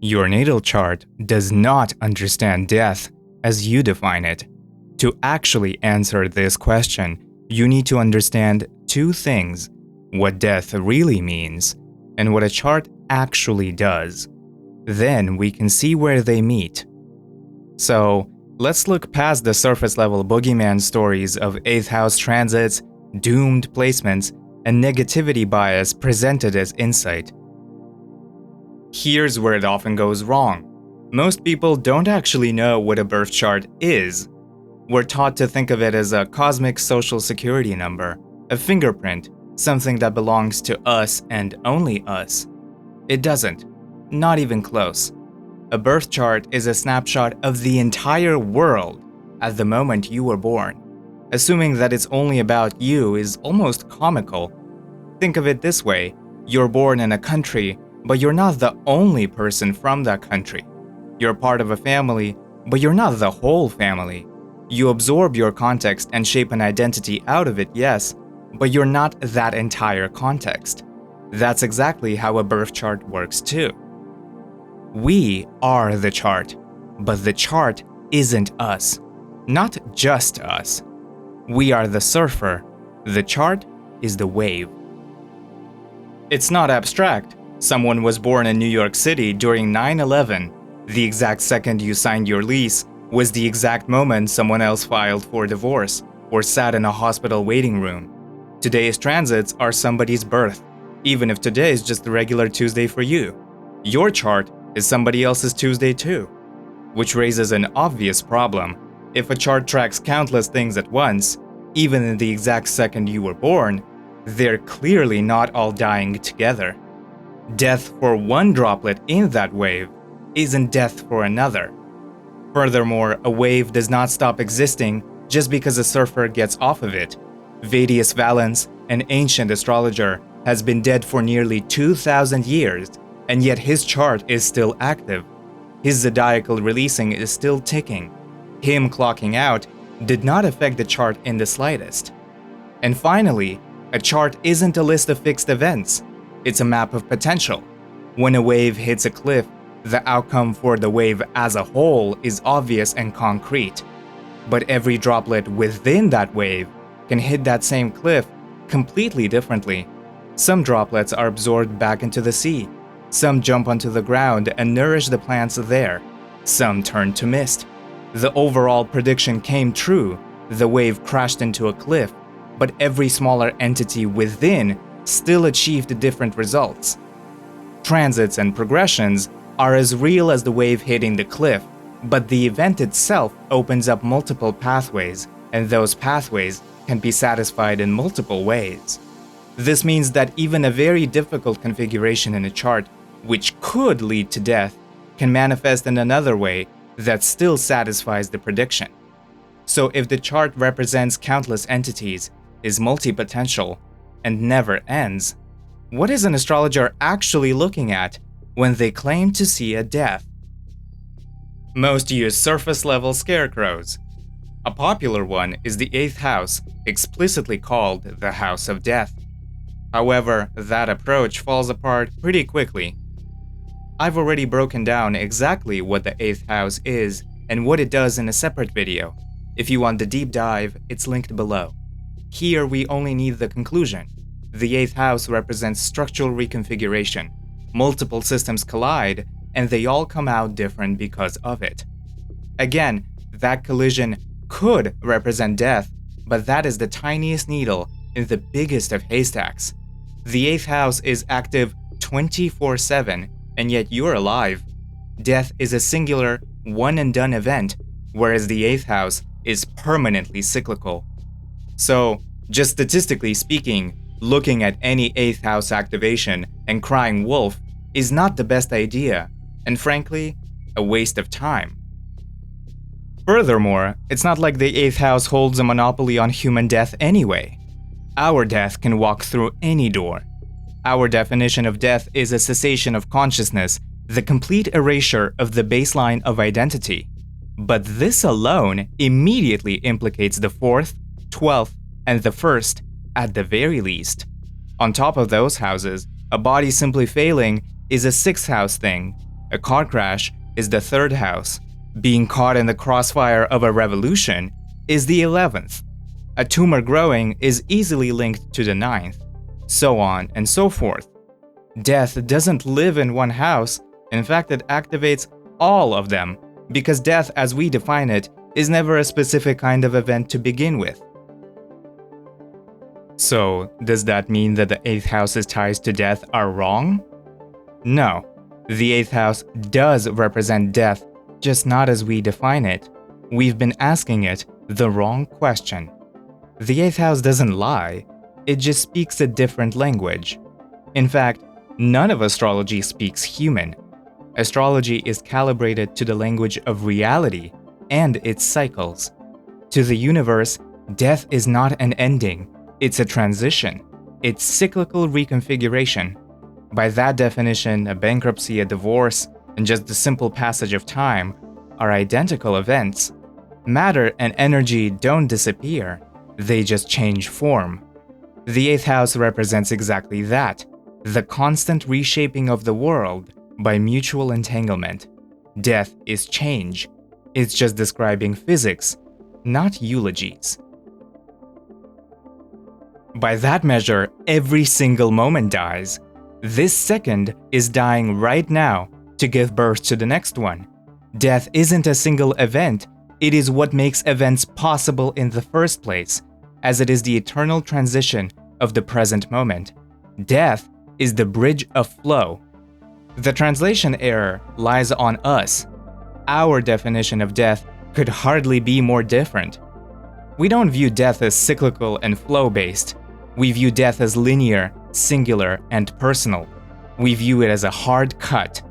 Your natal chart does not understand death as you define it. To actually answer this question, you need to understand two things: what death really means and what a chart actually does. Then we can see where they meet. So, let's look past the surface level boogeyman stories of 8th house transits, doomed placements, and negativity bias presented as insight. Here's where it often goes wrong. Most people don't actually know what a birth chart is. We're taught to think of it as a cosmic social security number, a fingerprint, something that belongs to us and only us. It doesn't. Not even close. A birth chart is a snapshot of the entire world at the moment you were born. Assuming that it's only about you is almost comical. Think of it this way: you're born in a country, but you're not the only person from that country. You're part of a family, but you're not the whole family. You absorb your context and shape an identity out of it, yes, but you're not that entire context. That's exactly how a birth chart works too. We are the chart, but the chart isn't us. Not just us. We are the surfer. The chart is the wave. It's not abstract. Someone was born in New York City during 9/11. The exact second you signed your lease was the exact moment someone else filed for divorce or sat in a hospital waiting room. Today's transits are somebody's birth, even if today is just a regular Tuesday for you. Your chart is somebody else's Tuesday too. Which raises an obvious problem. If a chart tracks countless things at once, even in the exact second you were born, they're clearly not all dying together. Death for one droplet in that wave isn't death for another. Furthermore, a wave does not stop existing just because a surfer gets off of it. Vettius Valens, an ancient astrologer, has been dead for nearly 2,000 years, and yet his chart is still active. His zodiacal releasing is still ticking. Him clocking out did not affect the chart in the slightest. And finally, a chart isn't a list of fixed events. It's a map of potential. When a wave hits a cliff, the outcome for the wave as a whole is obvious and concrete. But every droplet within that wave can hit that same cliff completely differently. Some droplets are absorbed back into the sea. Some jump onto the ground and nourish the plants there. Some turn to mist. The overall prediction came true. The wave crashed into a cliff, but every smaller entity within still achieved different results. Transits and progressions are as real as the wave hitting the cliff, but the event itself opens up multiple pathways, and those pathways can be satisfied in multiple ways. This means that even a very difficult configuration in a chart, which could lead to death, can manifest in another way that still satisfies the prediction. So if the chart represents countless entities, is multi-potential, and never ends, what is an astrologer actually looking at when they claim to see a death? Most use surface-level scarecrows. A popular one is the 8th house, explicitly called the House of Death. However, that approach falls apart pretty quickly. I've already broken down exactly what the 8th house is and what it does in a separate video. If you want the deep dive, it's linked below. Here we only need the conclusion. The 8th house represents structural reconfiguration. Multiple systems collide, and they all come out different because of it. Again, that collision could represent death, but that is the tiniest needle in the biggest of haystacks. The 8th house is active 24/7, and yet you're alive. Death is a singular, one-and-done event, whereas the 8th house is permanently cyclical. So, just statistically speaking, looking at any 8th house activation and crying wolf is not the best idea, and frankly, a waste of time. Furthermore, it's not like the 8th house holds a monopoly on human death anyway. Our death can walk through any door. Our definition of death is a cessation of consciousness, the complete erasure of the baseline of identity. But this alone immediately implicates the 4th, 12th, and the 1st, at the very least. On top of those houses, a body simply failing is a 6th house thing. A car crash is the 3rd house. Being caught in the crossfire of a revolution is the 11th. A tumor growing is easily linked to the 9th, so on and so forth. Death doesn't live in one house. In fact, it activates all of them, because death as we define it is never a specific kind of event to begin with. So, does that mean that the 8th house's ties to death are wrong? No. The 8th house does represent death, just not as we define it. We've been asking it the wrong question. The 8th house doesn't lie, it just speaks a different language. In fact, none of astrology speaks human. Astrology is calibrated to the language of reality and its cycles. To the universe, death is not an ending, it's a transition. It's cyclical reconfiguration. By that definition, a bankruptcy, a divorce, and just the simple passage of time are identical events. Matter and energy don't disappear, they just change form. The 8th house represents exactly that, the constant reshaping of the world by mutual entanglement. Death is change. It's just describing physics, not eulogies. By that measure, every single moment dies. This second is dying right now to give birth to the next one. Death isn't a single event, it is what makes events possible in the first place, as it is the eternal transition of the present moment. Death is the bridge of flow. The translation error lies on us. Our definition of death could hardly be more different. We don't view death as cyclical and flow-based. We view death as linear, singular, and personal. We view it as a hard cut.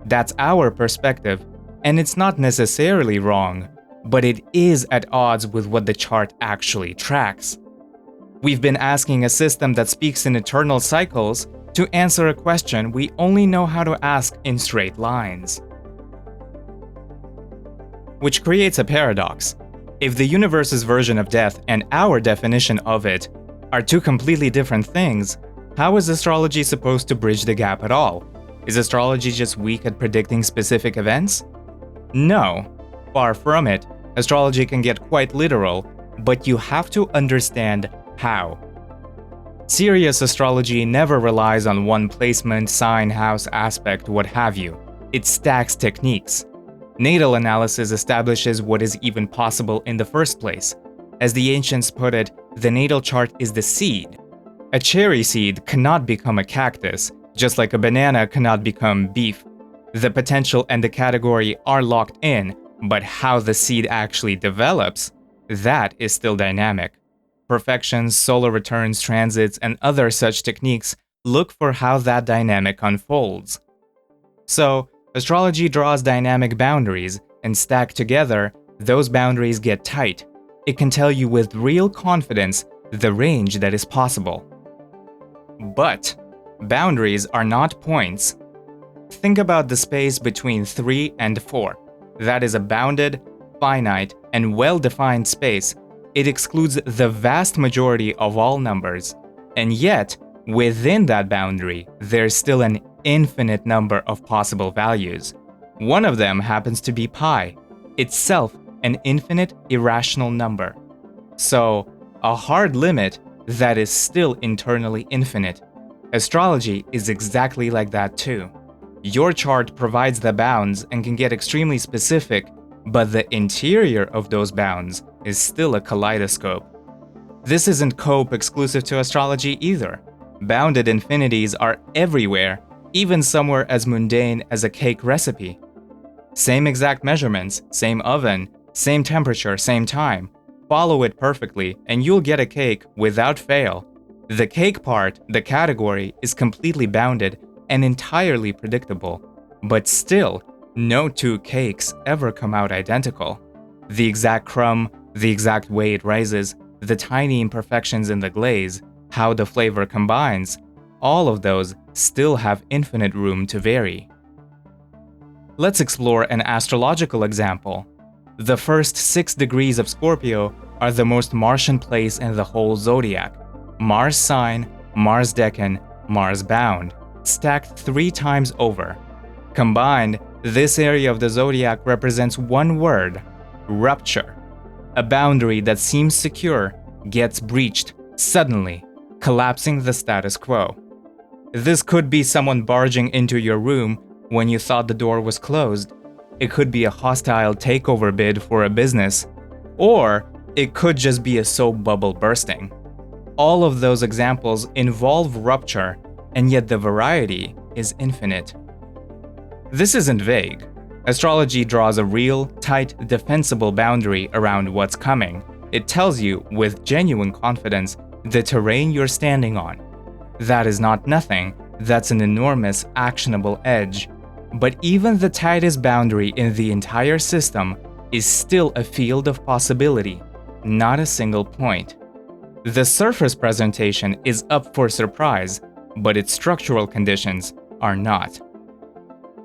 That's our perspective, and it's not necessarily wrong, but it is at odds with what the chart actually tracks. We've been asking a system that speaks in eternal cycles to answer a question we only know how to ask in straight lines. Which creates a paradox. If the universe's version of death and our definition of it are two completely different things, how is astrology supposed to bridge the gap at all? Is astrology just weak at predicting specific events? No, far from it. Astrology can get quite literal, but you have to understand how. Serious astrology never relies on one placement, sign, house, aspect, what have you. It stacks techniques. Natal analysis establishes what is even possible in the first place. As the ancients put it, the natal chart is the seed. A cherry seed cannot become a cactus, just like a banana cannot become beef. The potential and the category are locked in, but how the seed actually develops, that is still dynamic. Perfections, solar returns, transits, and other such techniques look for how that dynamic unfolds. So, astrology draws dynamic boundaries, and stacked together, those boundaries get tight. It can tell you with real confidence the range that is possible. But boundaries are not points. Think about the space between 3 and 4. That is a bounded, finite, and well-defined space. It excludes the vast majority of all numbers. And yet, within that boundary, there's still an infinite number of possible values. One of them happens to be pi, itself an infinite irrational number. So, a hard limit that is still internally infinite. Astrology is exactly like that too. Your chart provides the bounds and can get extremely specific, but the interior of those bounds is still a kaleidoscope. This isn't cope exclusive to astrology either. Bounded infinities are everywhere, even somewhere as mundane as a cake recipe. Same exact measurements, same oven, same temperature, same time. Follow it perfectly and you'll get a cake without fail. The cake part, the category, is completely bounded and entirely predictable. But still, no two cakes ever come out identical. The exact crumb, the exact way it rises, the tiny imperfections in the glaze, how the flavor combines, all of those still have infinite room to vary. Let's explore an astrological example. The first 6 degrees of Scorpio are the most Martian place in the whole zodiac. Mars sign, Mars decan, Mars bound, stacked 3 times over. Combined, this area of the zodiac represents one word: rupture. A boundary that seems secure gets breached suddenly, collapsing the status quo. This could be someone barging into your room when you thought the door was closed. It could be a hostile takeover bid for a business, or it could just be a soap bubble bursting. All of those examples involve rupture, and yet the variety is infinite. This isn't vague. Astrology draws a real, tight, defensible boundary around what's coming. It tells you, with genuine confidence, the terrain you're standing on. That is not nothing, that's an enormous, actionable edge. But even the tightest boundary in the entire system is still a field of possibility, not a single point. The surface presentation is up for surprise, but its structural conditions are not.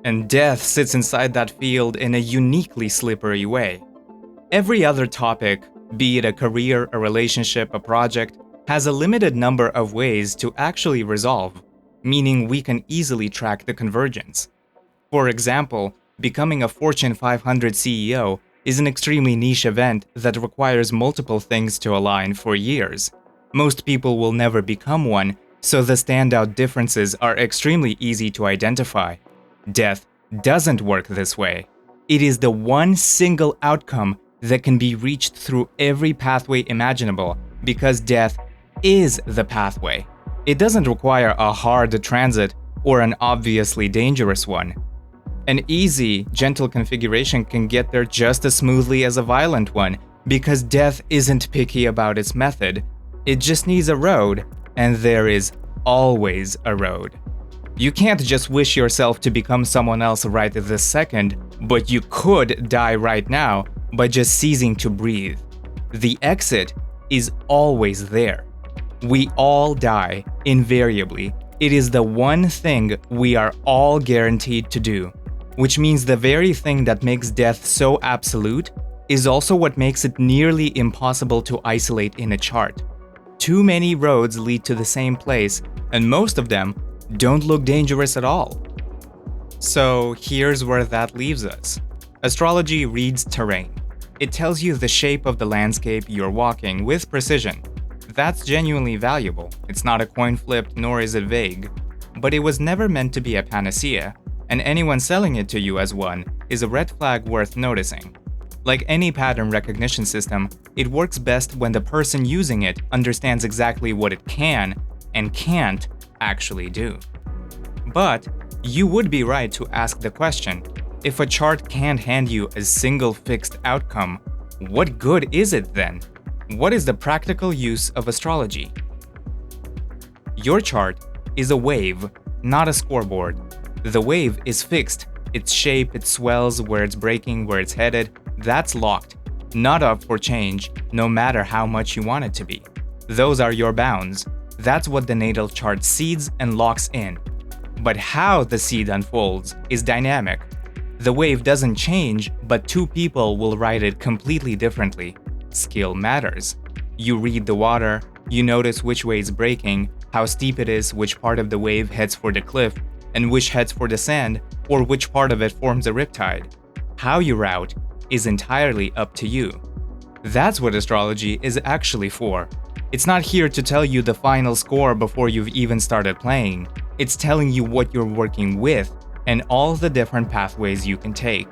And death sits inside that field in a uniquely slippery way. Every other topic, be it a career, a relationship, a project, has a limited number of ways to actually resolve, meaning we can easily track the convergence. For example, becoming a Fortune 500 CEO is an extremely niche event that requires multiple things to align for years. Most people will never become one, so the standout differences are extremely easy to identify. Death doesn't work this way. It is the one single outcome that can be reached through every pathway imaginable, because death is the pathway. It doesn't require a hard transit or an obviously dangerous one. An easy, gentle configuration can get there just as smoothly as a violent one, because death isn't picky about its method. It just needs a road, and there is always a road. You can't just wish yourself to become someone else right this second, but you could die right now by just ceasing to breathe. The exit is always there. We all die, invariably. It is the one thing we are all guaranteed to do, which means the very thing that makes death so absolute is also what makes it nearly impossible to isolate in a chart. Too many roads lead to the same place, and most of them don't look dangerous at all. So here's where that leaves us. Astrology reads terrain. It tells you the shape of the landscape you're walking with precision. That's genuinely valuable. It's not a coin flip, nor is it vague. But it was never meant to be a panacea, and anyone selling it to you as one is a red flag worth noticing. Like any pattern recognition system, it works best when the person using it understands exactly what it can and can't actually do. But you would be right to ask the question, if a chart can't hand you a single fixed outcome, what good is it then? What is the practical use of astrology? Your chart is a wave, not a scoreboard. The wave is fixed. Its shape, its swells, where it's breaking, where it's headed, that's locked, not up for change, no matter how much you want it to be. Those are your bounds. That's what the natal chart seeds and locks in. But how the seed unfolds is dynamic. The wave doesn't change, but two people will ride it completely differently. Skill matters. You read the water, you notice which way it's breaking, how steep it is, which part of the wave heads for the cliff, and which heads for the sand, or which part of it forms a riptide. How you route is entirely up to you. That's what astrology is actually for. It's not here to tell you the final score before you've even started playing. It's telling you what you're working with and all the different pathways you can take.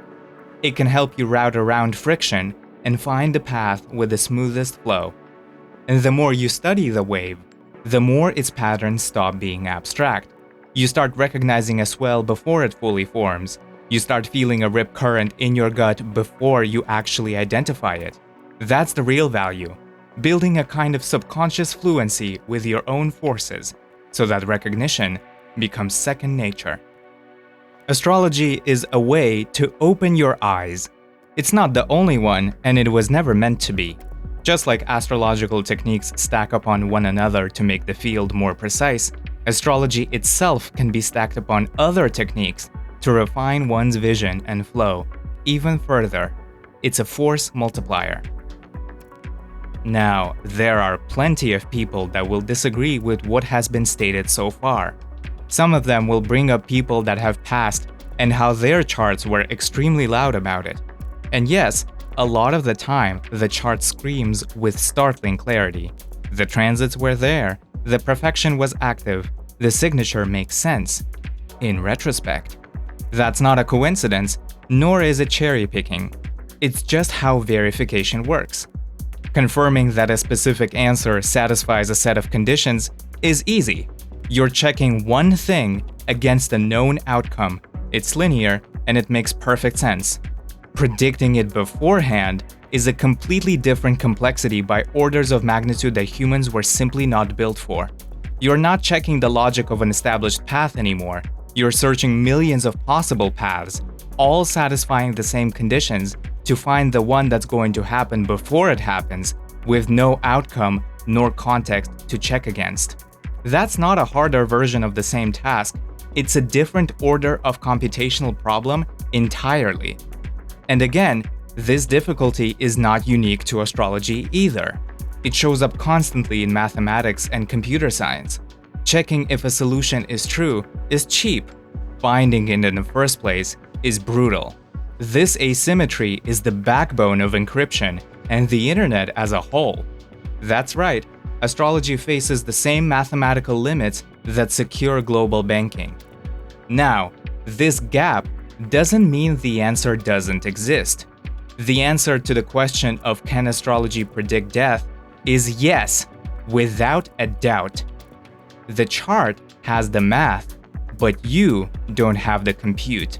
It can help you route around friction and find the path with the smoothest flow. And the more you study the wave, the more its patterns stop being abstract. You start recognizing a swell before it fully forms. You start feeling a rip current in your gut before you actually identify it. That's the real value. Building a kind of subconscious fluency with your own forces, so that recognition becomes second nature. Astrology is a way to open your eyes. It's not the only one, and it was never meant to be. Just like astrological techniques stack upon one another to make the field more precise, astrology itself can be stacked upon other techniques to refine one's vision and flow even further. It's a force multiplier. Now, there are plenty of people that will disagree with what has been stated so far. Some of them will bring up people that have passed and how their charts were extremely loud about it. And yes, a lot of the time, the chart screams with startling clarity. The transits were there, the perfection was active, the signature makes sense. In retrospect. That's not a coincidence, nor is it cherry-picking. It's just how verification works. Confirming that a specific answer satisfies a set of conditions is easy. You're checking one thing against a known outcome. It's linear, and it makes perfect sense. Predicting it beforehand is a completely different complexity by orders of magnitude that humans were simply not built for. You're not checking the logic of an established path anymore. You're searching millions of possible paths, all satisfying the same conditions, to find the one that's going to happen before it happens, with no outcome nor context to check against. That's not a harder version of the same task. It's a different order of computational problem entirely. And again, this difficulty is not unique to astrology either. It shows up constantly in mathematics and computer science. Checking if a solution is true is cheap. Finding it in the first place is brutal. This asymmetry is the backbone of encryption and the internet as a whole. That's right, astrology faces the same mathematical limits that secure global banking. Now, this gap doesn't mean the answer doesn't exist. The answer to the question of can astrology predict death is yes, without a doubt. The chart has the math, but you don't have the compute.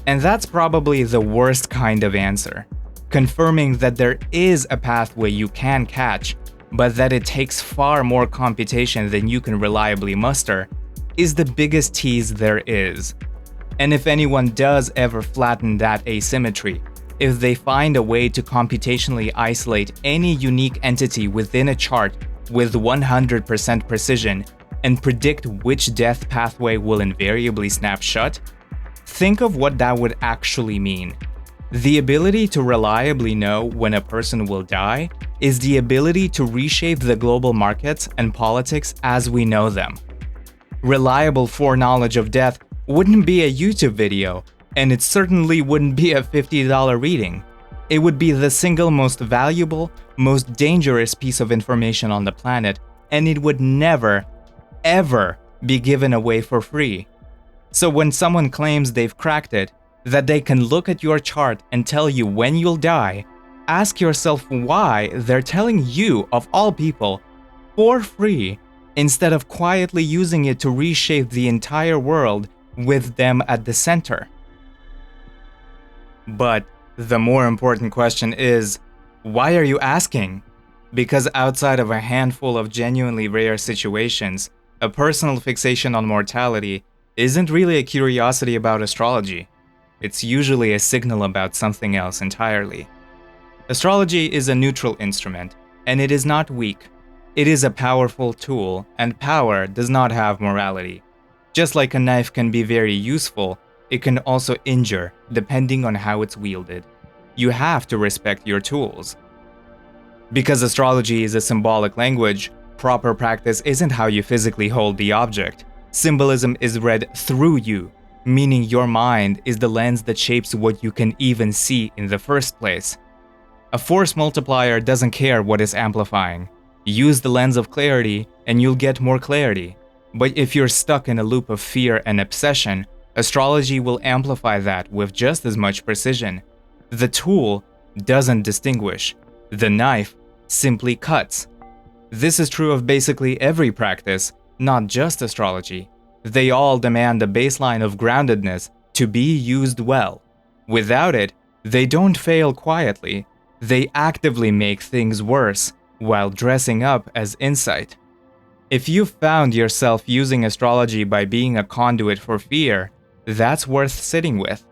And that's probably the worst kind of answer. Confirming that there is a pathway you can catch, but that it takes far more computation than you can reliably muster, is the biggest tease there is. And if anyone does ever flatten that asymmetry, if they find a way to computationally isolate any unique entity within a chart with 100% precision and predict which death pathway will invariably snap shut, think of what that would actually mean. The ability to reliably know when a person will die is the ability to reshape the global markets and politics as we know them. Reliable foreknowledge of death wouldn't be a YouTube video, and it certainly wouldn't be a $50 reading. It would be the single most valuable, most dangerous piece of information on the planet, and it would never, ever be given away for free. So when someone claims they've cracked it, that they can look at your chart and tell you when you'll die, ask yourself why they're telling you, of all people, for free, instead of quietly using it to reshape the entire world with them at the center. But the more important question is, why are you asking? Because outside of a handful of genuinely rare situations, a personal fixation on mortality isn't really a curiosity about astrology. It's usually a signal about something else entirely. Astrology is a neutral instrument, and it is not weak. It is a powerful tool, and power does not have morality. Just like a knife can be very useful, it can also injure, depending on how it's wielded. You have to respect your tools. Because astrology is a symbolic language, proper practice isn't how you physically hold the object. Symbolism is read through you, meaning your mind is the lens that shapes what you can even see in the first place. A force multiplier doesn't care what is amplifying. Use the lens of clarity and you'll get more clarity. But if you're stuck in a loop of fear and obsession, astrology will amplify that with just as much precision. The tool doesn't distinguish. The knife simply cuts. This is true of basically every practice, not just astrology. They all demand a baseline of groundedness to be used well. Without it, they don't fail quietly. They actively make things worse while dressing up as insight. If you've found yourself using astrology by being a conduit for fear, that's worth sitting with.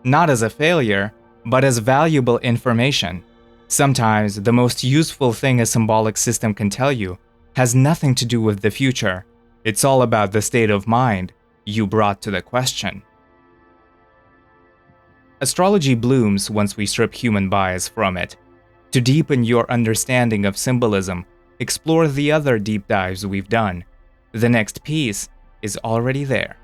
Not as a failure, but as valuable information. Sometimes the most useful thing a symbolic system can tell you has nothing to do with the future. It's all about the state of mind you brought to the question. Astrology blooms once we strip human bias from it. To deepen your understanding of symbolism, explore the other deep dives we've done. The next piece is already there.